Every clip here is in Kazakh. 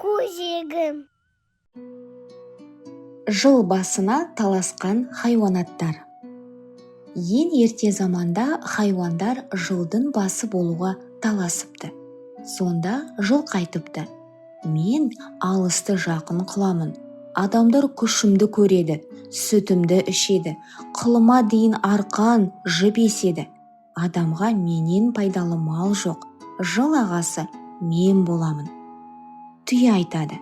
көжегім. Жыл басына таласқан хайуанаттар. Ең ерте заманда хайуандар жылдың басы болуға таласыпты. Сонда жыл қайтыпты. Мен алысты жақын қыламын. Адамдар күшімді көреді, сүтімді ішеді, қылыма дейін арқан, жіп еседі. Адамға менен пайдалы мал жоқ. Жыл ағасы мен боламын. Түйе айтады: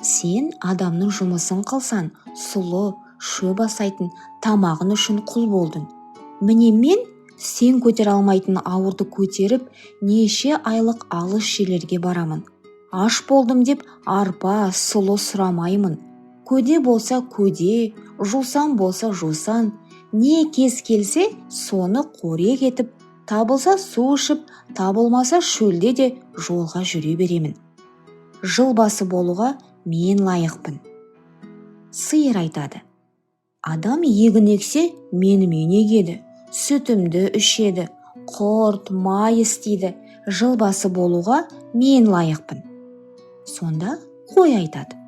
сен адамның жұмысын қылсан, сұлы, шөп асайтын, тамағын үшін құл болдың. Міне мен сен көтер алмайтын ауырды көтеріп, неше айлық алыс жерлерге барамын. Аш болдым деп арпа, сұлы сұрамаймын. Көде болса көде, жусан болса жусан, не кез келсе соны қорек етіп, табылса су ішіп, табылмаса шөлде де жолға жүре беремін. Жыл басы болуға мен лайықпын. Сиыр айтады: адам егін ексе, менімен егеді, сүтімді ішеді, құрт, май істейді. Жыл басы болуға мен лайықпын. Сонда қой айтады: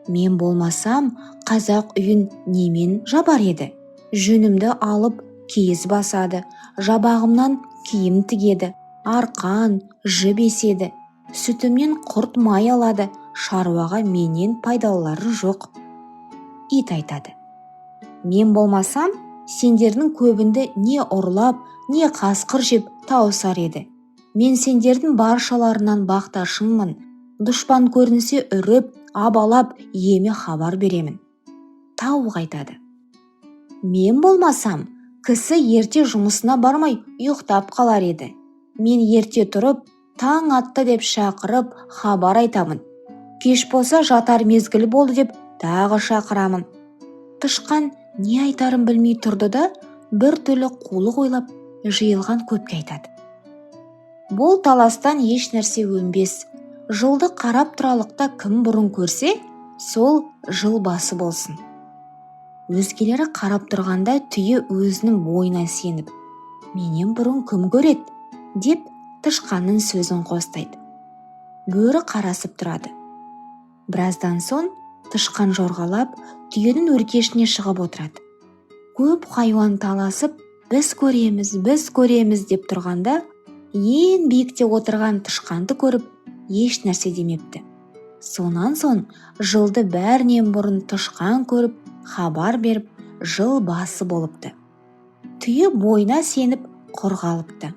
мен болмасам, қазақ үйін немен жабар еді? Жүнімді алып киіз басады, жабағымнан киім тігеді, арқан, жіп еседі. Сүтімнен құрт май алады, шаруаға менен пайдалылары жоқ. Ит айтады: мен болмасам, сендердің көбінді не ұрлап, не қасқыр жеп тауысар еді. Мен сендердің баршаларынан бақташыңмын. Дұшпан көрінсе үріп, абалап, еме хабар беремін. Тауық айтады: мен болмасам, кісі ерте жұмысына бармай ұйықтап қалар еді. Мен ерте тұрып, таң атты деп шақырып, хабар айтамын. Кеш болса жатар мезгіл болды деп тағы шақырамын. Тышқан не айтарын білмей тұрды да, бір түрлі қулық ойлап, жиылған көпке айтады: бұл таластан еш нәрсе өнбес. Жылды қарап тұралықта кім бұрын көрсе, сол жыл басы болсын. Өзгелері қарап тұрғанда түйе өзінің бойына сеніп: менен бұрын кім көреді? Деп тышқанның сөзін қостайды. Бөрі қарасып тұрады. Біраздан соң тышқан жорғалап түйенің өркешіне шығып отырады. Көп хайуан таласып, біз көреміз деп тұрғанда, ең биікте отырған тышқанды көріп, еш нәрсе демепті. Сонан соң жылды бәрінен бұрын тышқан көріп, хабар беріп, жыл басы болыпты. Түйе бойына сеніп құр қалыпты.